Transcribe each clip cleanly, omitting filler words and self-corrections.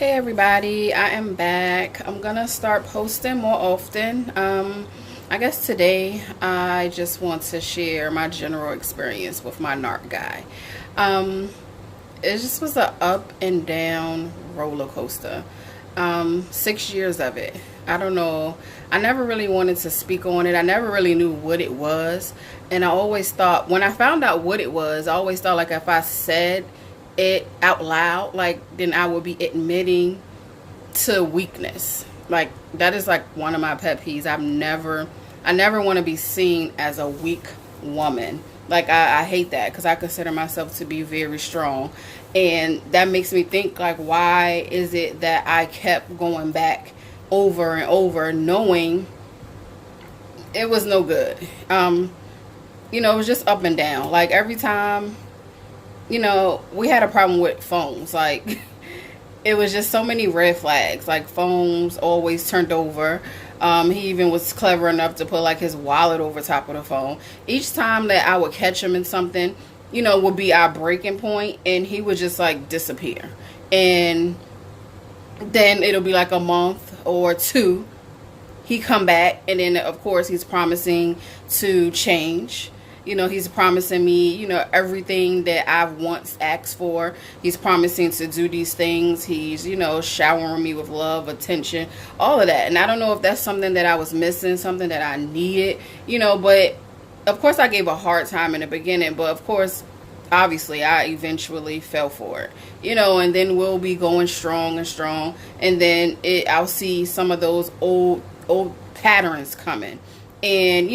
Hey everybody, I am back. I'm gonna start posting more often. I guess today I just want to share my general experience with my narc guy. Um, it just was a up and down roller coaster. 6 years of it. I don't know. I never really wanted to speak on it. I never really knew what it was. And I always thought, when I found out what it was, I always thought like if I said it out loud, like then I would be admitting to weakness. Like that is like one of my pet peeves. I never want to be seen as a weak woman. Like I hate that because I consider myself to be very strong. And that makes me think like, why is it that I kept going back over and over knowing it was no good? It was just up and down. Like every time, we had a problem with phones. Like it was just so many red flags. Like phones always turned over. He even was clever enough to put like his wallet over top of the phone. Each time that I would catch him in something, would be our breaking point, and he would just like disappear. And then it'll be like a month or two. He come back, and then of course he's promising to change. He's promising me, everything that I've once asked for. He's promising to do these things. He's, showering me with love, attention, all of that. And I don't know if that's something that I was missing, something that I needed, but of course I gave a hard time in the beginning. But of course, obviously, I eventually fell for it, and then we'll be going strong and strong. And then I'll see some of those old patterns coming. And,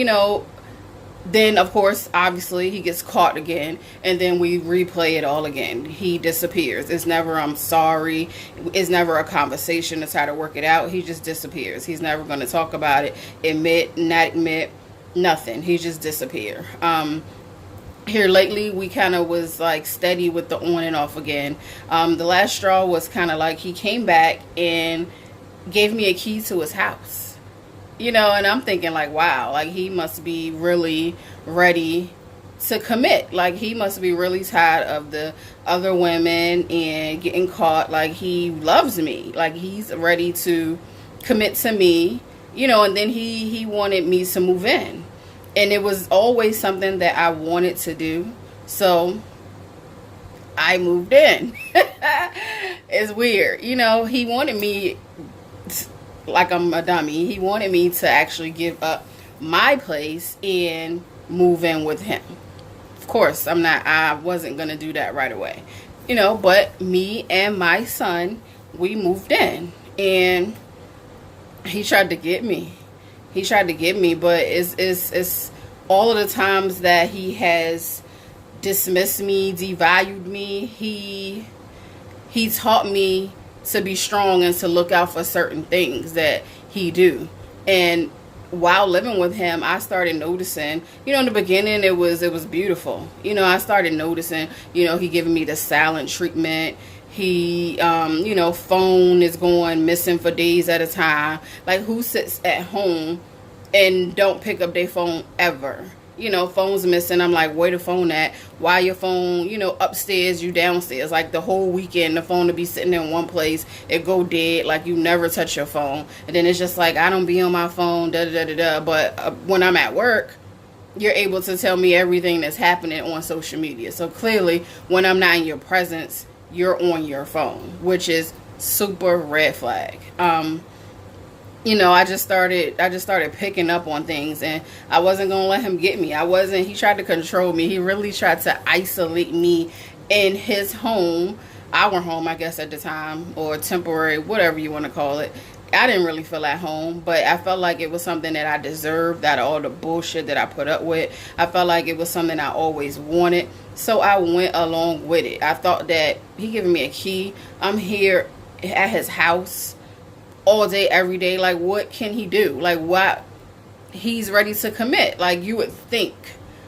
then, of course, obviously, he gets caught again, and then we replay it all again. He disappears. It's never, I'm sorry. It's never a conversation to try to work it out. He just disappears. He's never going to talk about it, admit, not admit, nothing. He just disappear. Here lately, we kind of was, like, steady with the on and off again. The last straw was kind of like he came back and gave me a key to his house. And I'm thinking like, wow, like he must be really ready to commit. Like he must be really tired of the other women and getting caught. Like he loves me. Like he's ready to commit to me, and then he wanted me to move in. And it was always something that I wanted to do. So I moved in. It's weird. He wanted me like I'm a dummy. He wanted me to actually give up my place and move in with him. Of course, I wasn't going to do that right away. But me and my son, we moved in. And he tried to get me. But it's all of the times that he has dismissed me, devalued me. He taught me to be strong and to look out for certain things that he do. And while living with him, I started noticing, in the beginning it was beautiful. I started noticing, he giving me the silent treatment. He, phone is going missing for days at a time. Like who sits at home and don't pick up their phone ever? Phone's missing. I'm like, where the phone at? Why your phone, upstairs, you downstairs? Like the whole weekend, the phone to be sitting in one place, it go dead, like you never touch your phone. And then it's just like, I don't be on my phone, da-da-da-da-da. But when I'm at work, you're able to tell me everything that's happening on social media. So clearly, when I'm not in your presence, you're on your phone, which is super red flag. I just started picking up on things, and I wasn't going to let him get me. He tried to control me. He really tried to isolate me in his home, our home, I guess at the time, or temporary, whatever you want to call it. I didn't really feel at home, but I felt like it was something that I deserved out of all the bullshit that I put up with. I felt like it was something I always wanted, so I went along with it. I thought that he giving me a key. I'm here at his house all day, every day. Like, what can he do? Like, what? He's ready to commit. Like, you would think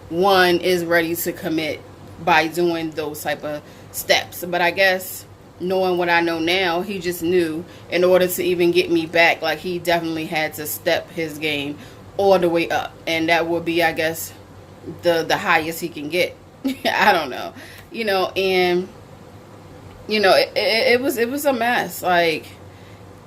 one is ready to commit by doing those type of steps. But I guess, knowing what I know now, he just knew in order to even get me back, like, he definitely had to step his game all the way up. And that would be, I guess, the highest he can get. I don't know. And you know, it was a mess. Like,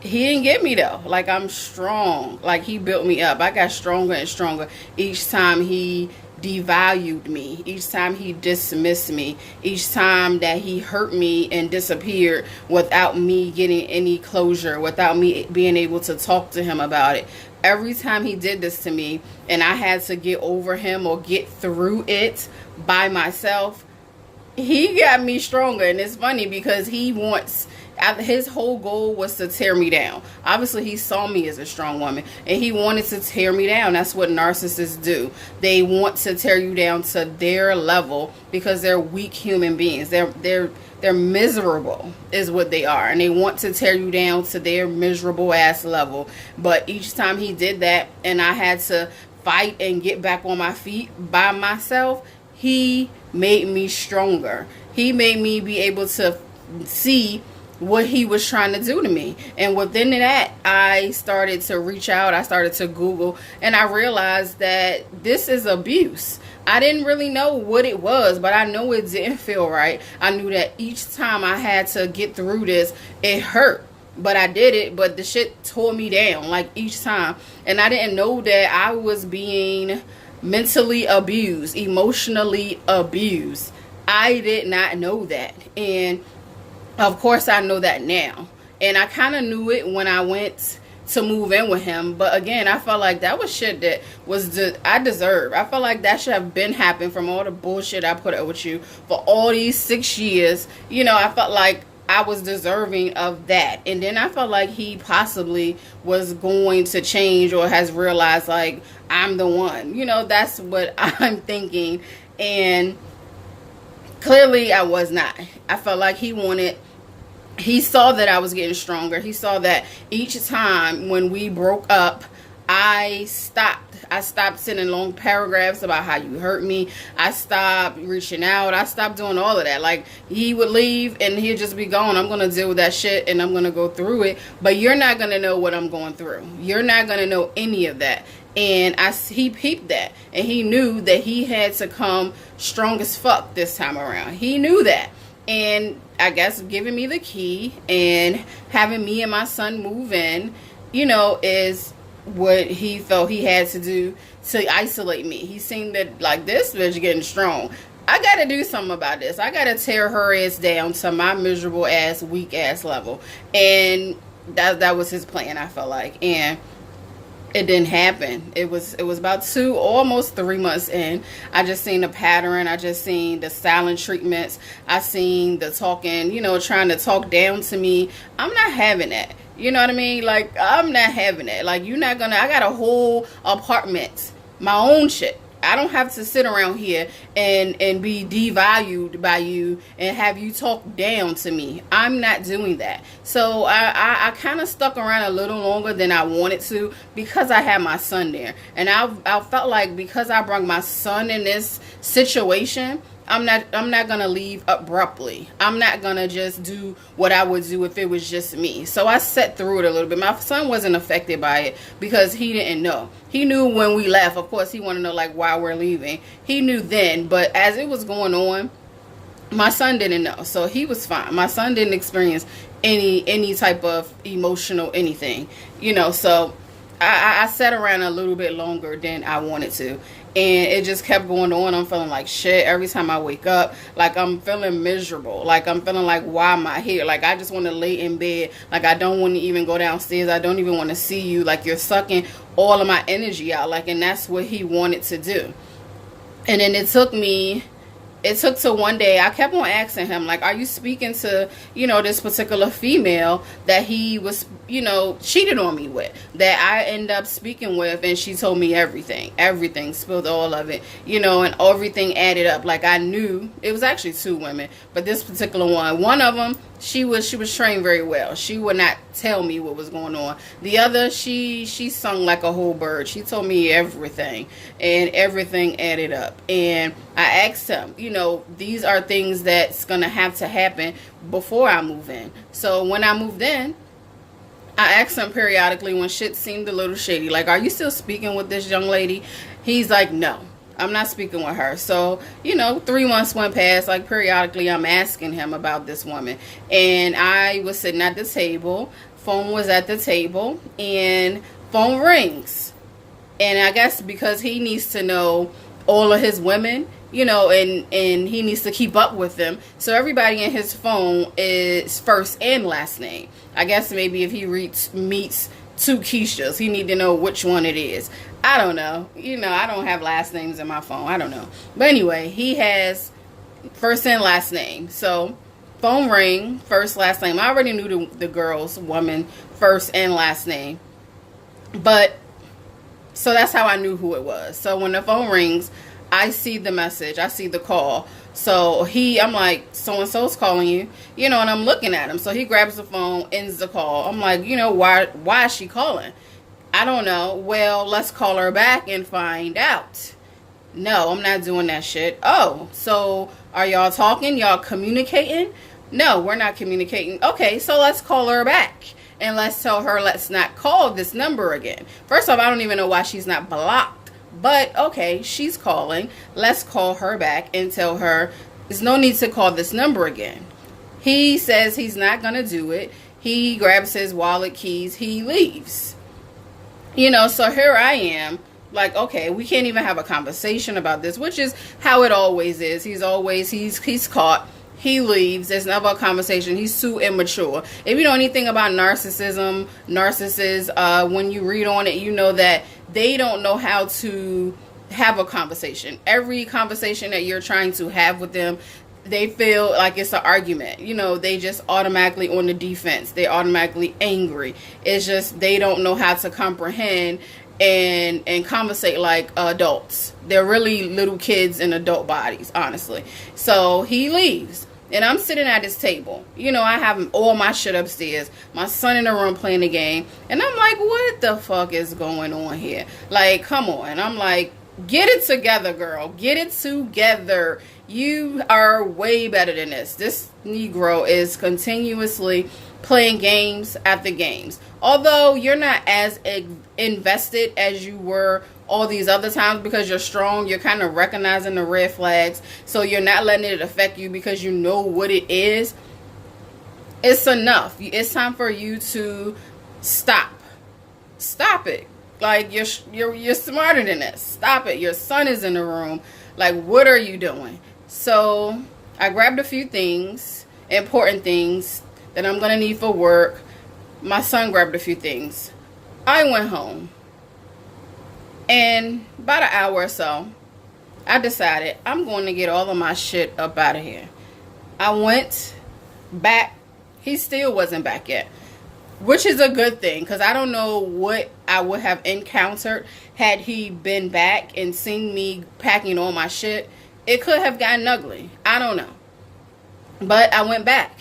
he didn't get me though. Like, I'm strong. Like, he built me up. I got stronger and stronger each time he devalued me, each time he dismissed me, each time that he hurt me and disappeared without me getting any closure, without me being able to talk to him about it. Every time he did this to me and I had to get over him or get through it by myself, he got me stronger. And it's funny because his whole goal was to tear me down. Obviously, he saw me as a strong woman and he wanted to tear me down. That's what narcissists do. They want to tear you down to their level because they're weak human beings. They're miserable is what they are, and they want to tear you down to their miserable ass level. But each time he did that and I had to fight and get back on my feet by myself, he made me stronger. He made me be able to see what he was trying to do to me. And within that, I started to reach out. I started to Google, and I realized that this is abuse. I didn't really know what it was, but I know it didn't feel right. I knew that each time I had to get through this, it hurt. But I did it, but the shit tore me down, like, each time. And I didn't know that I was being mentally abused, emotionally abused. I did not know that. And of course I know that now. And I kind of knew it when I went to move in with him. But again, I felt like that was shit that I deserved. I felt like that should have been happening from all the bullshit I put up with you for all these 6 years. You know, I felt like I was deserving of that. And then I felt like he possibly was going to change or has realized, like, I'm the one. You know, that's what I'm thinking. And clearly I was not. I felt like he saw that I was getting stronger. He saw that each time when we broke up, I stopped sending long paragraphs about how you hurt me. I stopped reaching out. I stopped doing all of that. Like, he would leave and he'd just be gone. I'm going to deal with that shit and I'm going to go through it. But you're not going to know what I'm going through. You're not going to know any of that. And he peeped that. And he knew that he had to come strong as fuck this time around. He knew that. And I guess giving me the key and having me and my son move in, you know, is what he felt he had to do to isolate me. He seen that, like, this bitch getting strong. I gotta do something about this. I gotta tear her ass down to my miserable ass, weak ass level. And that was his plan, I felt like. And it didn't happen. It was about 2, almost 3 months in. I just seen the pattern. I just seen the silent treatments. I seen the talking, you know, trying to talk down to me. I'm not having that. You know what I mean? Like, I'm not having that. Like, you're not gonna, I got a whole apartment, my own shit. I don't have to sit around here and be devalued by you and have you talk down to me. I'm not doing that. So I kind of stuck around a little longer than I wanted to because I had my son there. And I felt like because I brought my son in this situation, I'm not gonna leave abruptly. I'm not gonna just do what I would do if it was just me. So I sat through it a little bit. My son wasn't affected by it because he didn't know. He knew when we left. Of course, he wanted to know, like, why we're leaving. He knew then, but as it was going on, my son didn't know. So he was fine. My son didn't experience any type of emotional anything, you know. So I sat around a little bit longer than I wanted to. And it just kept going on. I'm feeling like shit every time I wake up. Like, I'm feeling miserable. Like, I'm feeling like, why am I here? Like, I just want to lay in bed. Like, I don't want to even go downstairs. I don't even want to see you. Like, you're sucking all of my energy out. Like, and that's what he wanted to do. And then it took to one day, I kept on asking him, like, are you speaking to, you know, this particular female that he was, you know, cheated on me with, that I ended up speaking with, and she told me everything, spilled all of it, you know, and everything added up. Like, I knew, it was actually 2 women, but this particular one of them, she was trained very well. She would not tell me what was going on. The other, she sung like a whole bird. She told me everything, and everything added up. And I asked him, you know, these are things that's gonna have to happen before I move in. So when I moved in, I asked him periodically when shit seemed a little shady, like, are you still speaking with this young lady? He's like, no. I'm not speaking with her. So, 3 months went past. Like, periodically, I'm asking him about this woman. And I was sitting at the table. Phone was at the table. And phone rings. And I guess because he needs to know all of his women, and he needs to keep up with them. So everybody in his phone is first and last name. I guess maybe if he meets two Keishas, he need to know which one it is. I don't know. I don't have last names in my phone. I don't know. But anyway, he has first and last name. So phone ring, first, last name. I already knew the girl's woman first and last name. But so that's how I knew who it was. So when the phone rings, I see the message. I see the call. So I'm like, so-and-so's calling you, and I'm looking at him. So he grabs the phone, ends the call. I'm like, why is she calling? I don't know. Well, let's call her back and find out. No, I'm not doing that shit. Oh, so are y'all talking? Y'all communicating? No, we're not communicating. Okay, so let's call her back. And let's tell her, let's not call this number again. First off, I don't even know why she's not blocked. But, okay, she's calling. Let's call her back and tell her there's no need to call this number again. He says he's not going to do it. He grabs his wallet, keys. He leaves. So here I am. Like, okay, we can't even have a conversation about this, which is how it always is. He's caught. He leaves. There's never a conversation. He's too immature. If you know anything about narcissists, when you read on it, you know that they don't know how to have a conversation. Every conversation that you're trying to have with them, they feel like it's an argument. They just automatically on the defense. They're automatically angry. It's just they don't know how to comprehend and conversate like adults. They're really little kids in adult bodies, honestly. So he leaves. And I'm sitting at his table. I have all my shit upstairs. My son in the room playing the game. And I'm like, what the fuck is going on here? Like, come on. I'm like, get it together, girl. Get it together. You are way better than this. This Negro is continuously playing games after games. Although you're not as invested as you were all these other times because you're strong, you're kind of recognizing the red flags. So you're not letting it affect you because you know what it is. It's enough. It's time for you to stop. Stop it. Like, you're smarter than this. Stop it. Your son is in the room. Like, what are you doing? So I grabbed a few things, important things that I'm going to need for work. My son grabbed a few things. I went home. And about an hour or so, I decided I'm going to get all of my shit up out of here. I went back. He still wasn't back yet, which is a good thing because I don't know what I would have encountered had he been back and seen me packing all my shit. It could have gotten ugly. I don't know. But I went back.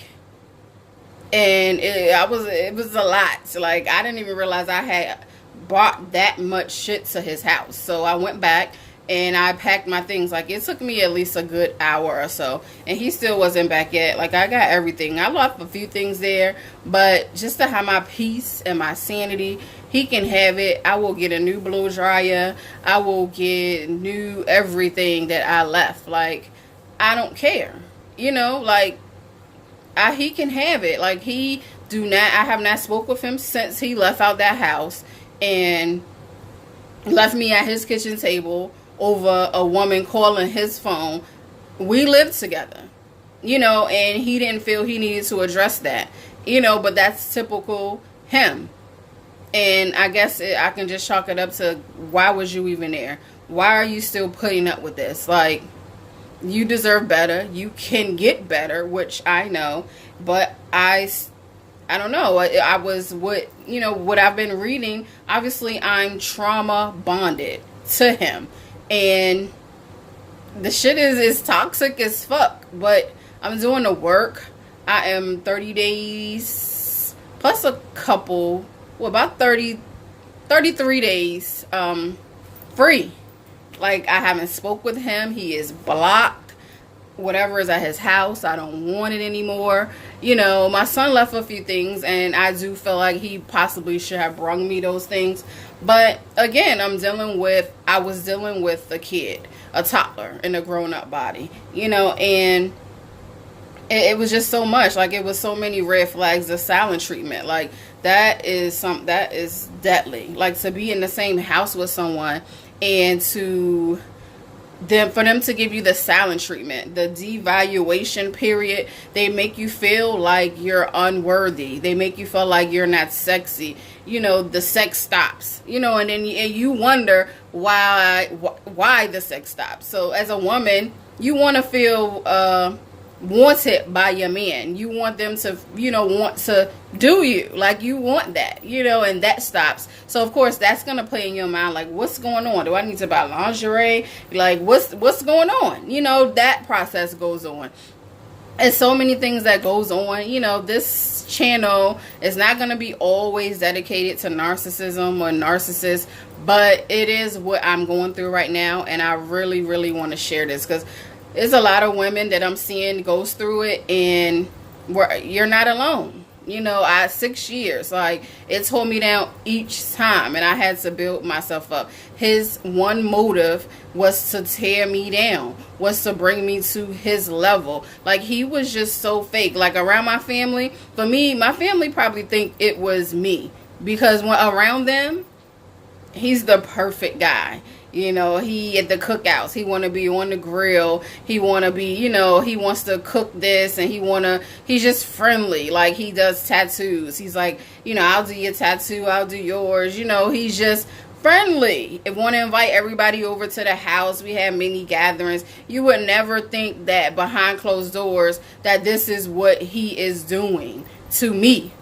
And it was a lot. Like, I didn't even realize I had brought that much shit to his house. So I went back and I packed my things. Like, it took me at least a good hour or so. And he still wasn't back yet. Like, I got everything. I left a few things there. But just to have my peace and my sanity, he can have it. I will get a new blow dryer. I will get new everything that I left. Like, I don't care. Like, he can have it. Like, I have not spoke with him since he left out that house and left me at his kitchen table over a woman calling his phone. We lived together, and he didn't feel he needed to address that, but that's typical him. And I guess I can just chalk it up to, why was you even there? Why are you still putting up with this? Like, you deserve better. You can get better, which I know, but I don't know. I was what I've been reading. Obviously, I'm trauma bonded to him, and the shit is toxic as fuck. But I'm doing the work. I am 30 days plus a couple. About 33 days free. Like, I haven't spoke with him. He is blocked. whatever is at his house. I don't want it anymore. You know, my son left a few things, and I do feel like he possibly should have brought me those things. But again, I was dealing with a kid, a toddler in a grown-up body, you know, and it was just so much. Like, it was so many red flags. The silent treatment, like, that is deadly. Like, to be in the same house with someone and for them to give you the silent treatment, the devaluation period, they make you feel like you're unworthy. They make you feel like you're not sexy. You know, the sex stops, you know, and then you wonder why the sex stops. So as a woman, you want to feel wanted by your man. You want them to, you know, want to do you, like, you want that, you know, and that stops. So of course that's gonna play in your mind, like, what's going on? Do I need to buy lingerie? Like, what's going on? You know, that process goes on. And so many things that goes on. You know, this channel is not going to be always dedicated to narcissism or narcissists, but it is what I'm going through right now, and I really, really want to share this because there's a lot of women that I'm seeing goes through it, and you're not alone. You know, 6 years, like, it tore me down each time, and I had to build myself up. His one motive was to tear me down, was to bring me to his level. Like, he was just so fake. Like, around my family, for me, my family probably think it was me, because when around them, he's the perfect guy. You know, he at the cookouts, he want to be on the grill, he want to be, you know, he wants to cook this, and he's just friendly. Like, he does tattoos. He's like, you know, I'll do your tattoo, I'll do yours. You know, he's just friendly. I want to invite everybody over to the house. We have many gatherings. You would never think that behind closed doors that this is what he is doing to me.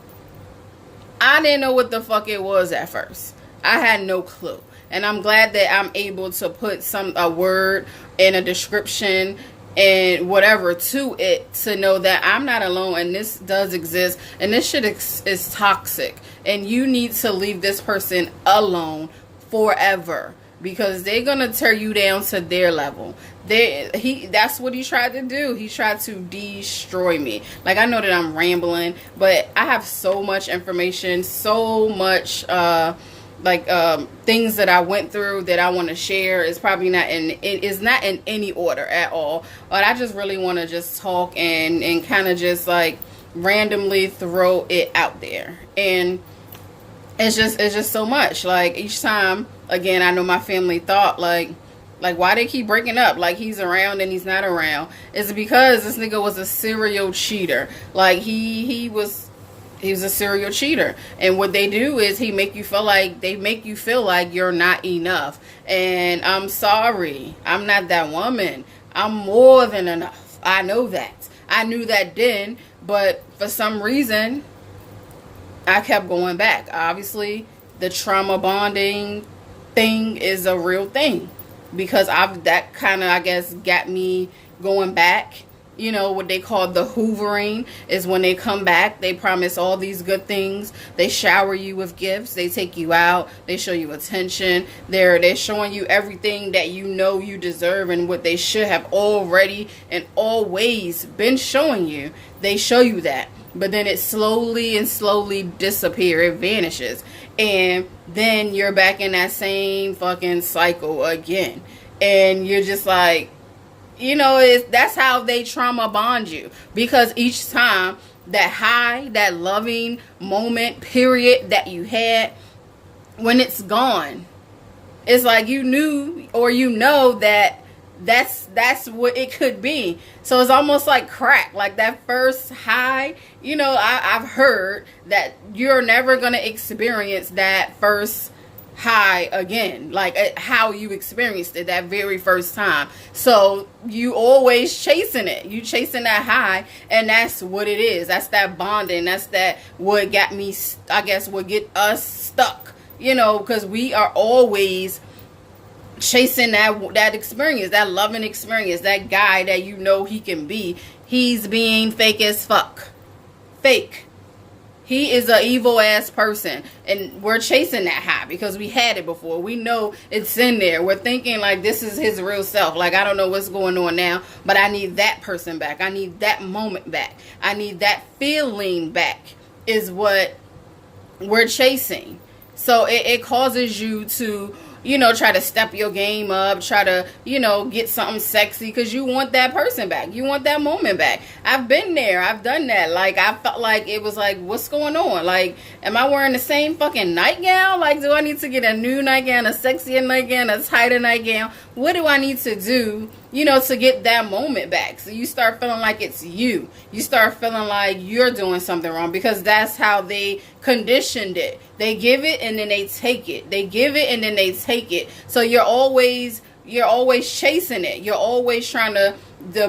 I didn't know what the fuck it was at first. I had no clue. And I'm glad that I'm able to put a word and a description and whatever to it, to know that I'm not alone, and this does exist, and this shit is toxic, and you need to leave this person alone forever, because they're gonna tear you down to their level. That's what he tried to do. He tried to destroy me. Like, I know that I'm rambling, but I have so much information, so much things that I went through that I want to share. It's probably not in any order at all, but I just really want to just talk and kind of just like randomly throw it out there. And it's just so much. Like, each time, again, I know my family thought like why they keep breaking up, like he's around and he's not around. It's because this nigga was a serial cheater. Like, he was a serial cheater, and what they do is they make you feel like you're not enough. And I'm sorry, I'm not that woman. I'm more than enough. I know that. I knew that then, but for some reason I kept going back. Obviously, the trauma bonding thing is a real thing, because that kind of, I guess, got me going back. You know, what they call the hoovering is when they come back, they promise all these good things. They shower you with gifts. They take you out. They show you attention. They're showing you everything that you know you deserve, and what they should have already and always been showing you. They show you that. But then it slowly disappears. It vanishes. And then you're back in that same fucking cycle again. And you're just like, you know, that's how they trauma bond you. Because each time, that high, that loving moment, period, that you had, when it's gone, it's like you knew, or you know that that's what it could be. So it's almost like crack. Like, that first high, you know, I've heard that you're never going to experience that first high again, like how you experienced it that very first time. So you always chasing it. You chasing that high, and that's what it is. That's that bonding. That's what got me, I guess, what get us stuck, you know, because we are always chasing that experience, that loving experience, that guy that you know he can be. He's being fake as fuck. Fake. He is an evil ass person, and we're chasing that high because we had it before. We know it's in there. We're thinking like this is his real self. Like, I don't know what's going on now, but I need that person back. I need that moment back. I need that feeling back is what we're chasing. So it causes you to, try to step your game up, try to, get something sexy because you want that person back. You want that moment back. I've been there. I've done that. Like, I felt like it was like, what's going on? Like, am I wearing the same fucking nightgown? Like, do I need to get a new nightgown, a sexier nightgown, a tighter nightgown? What do I need to do, to get that moment back? So you start feeling like it's you. You start feeling like you're doing something wrong because that's how they conditioned it. They give it and then they take it. They give it and then they take it. So you're always chasing it. You're always trying to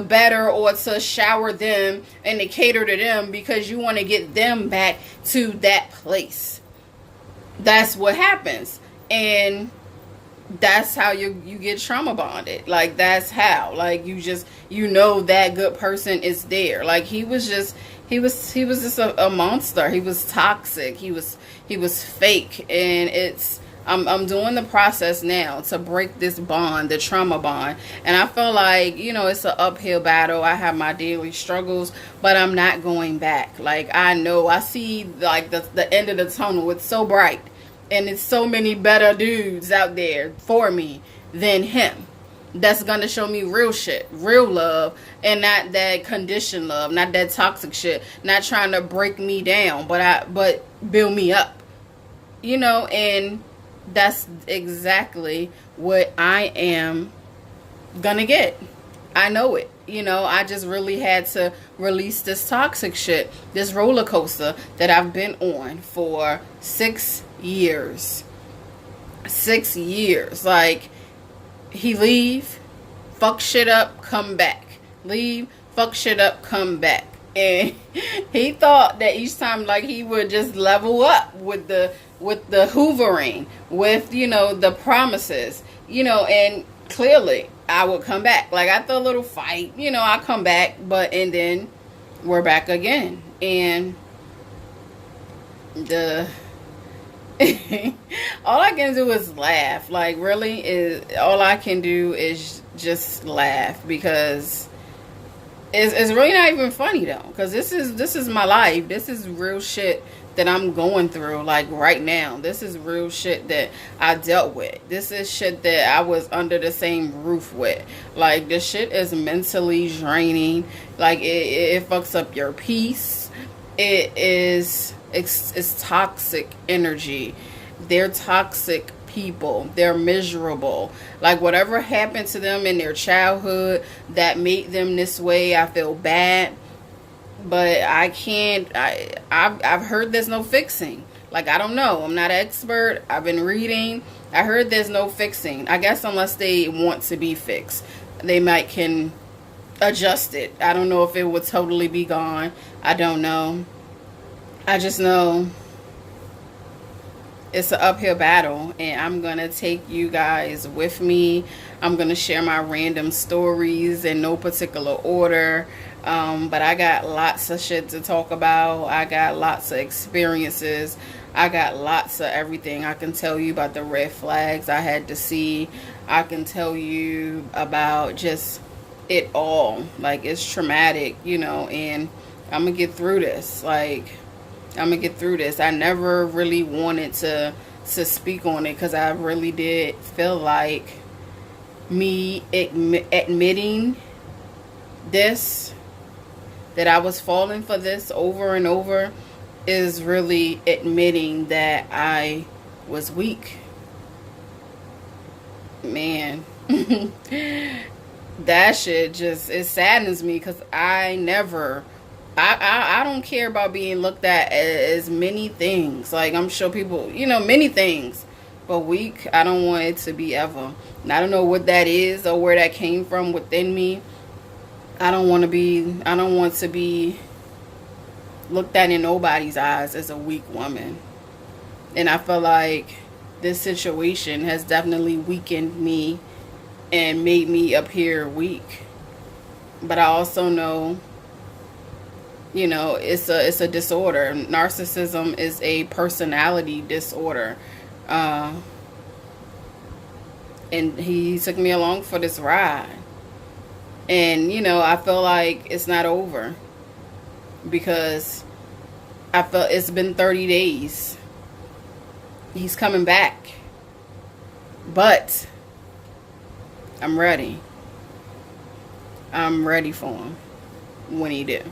better or to shower them and to cater to them because you want to get them back to that place. That's what happens. And that's how you get trauma bonded. Like, that's how, like, that good person is there. Like, he was just a monster. He was toxic. He was fake. And I'm doing the process now to break this bond, the trauma bond. And I feel like, it's an uphill battle. I have my daily struggles, but I'm not going back. Like, I see like the end of the tunnel. It's so bright. And it's so many better dudes out there for me than him. That's going to show me real shit, real love, and not that conditioned love, not that toxic shit, not trying to break me down, but build me up. And that's exactly what I am going to get. I know it. I just really had to release this toxic shit, this roller coaster that I've been on for 6 years. 6 years. Like, he leave, fuck shit up, come back. Leave, fuck shit up, come back. And he thought that each time, like, he would just level up with the hoovering, with, the promises, and clearly I would come back. Like, after a little fight, I come back, and then we're back again. And all I can do is laugh. Like, really, all I can do is just laugh because it's really not even funny though. Because this is my life. This is real shit that I'm going through, like, right now. This is real shit that I dealt with. This is shit that I was under the same roof with. Like, this shit is mentally draining. Like, it fucks up your peace. It's toxic energy. They're toxic people. They're miserable. Like, whatever happened to them in their childhood that made them this way, I feel bad. But I can't, I've heard there's no fixing. Like, I don't know. I'm not an expert. I've been reading. I heard there's no fixing. I guess unless they want to be fixed, they can adjust it. I don't know if it would totally be gone. I don't know. I just know it's an uphill battle, and I'm going to take you guys with me. I'm going to share my random stories in no particular order. But I got lots of shit to talk about. I got lots of experiences. I got lots of everything. I can tell you about the red flags I had to see. I can tell you about just it all. Like, it's traumatic, and I'm going to get through this. Like, I'm going to get through this. I never really wanted to speak on it because I really did feel like me admitting this, that I was falling for this over and over, is really admitting that I was weak. Man, that shit just, it saddens me because I don't care about being looked at as many things. Like, I'm sure people, many things, but weak, I don't want it to be ever. And I don't know what that is or where that came from within me. I don't want to be looked at in nobody's eyes as a weak woman. And I feel like this situation has definitely weakened me and made me appear weak. But I also know You know, it's a disorder. Narcissism is a personality disorder. Uh, and he took me along for this ride. And, you know, I feel like it's not over because I felt it's been 30 days. He's coming back. But I'm ready. I'm ready for him when he do.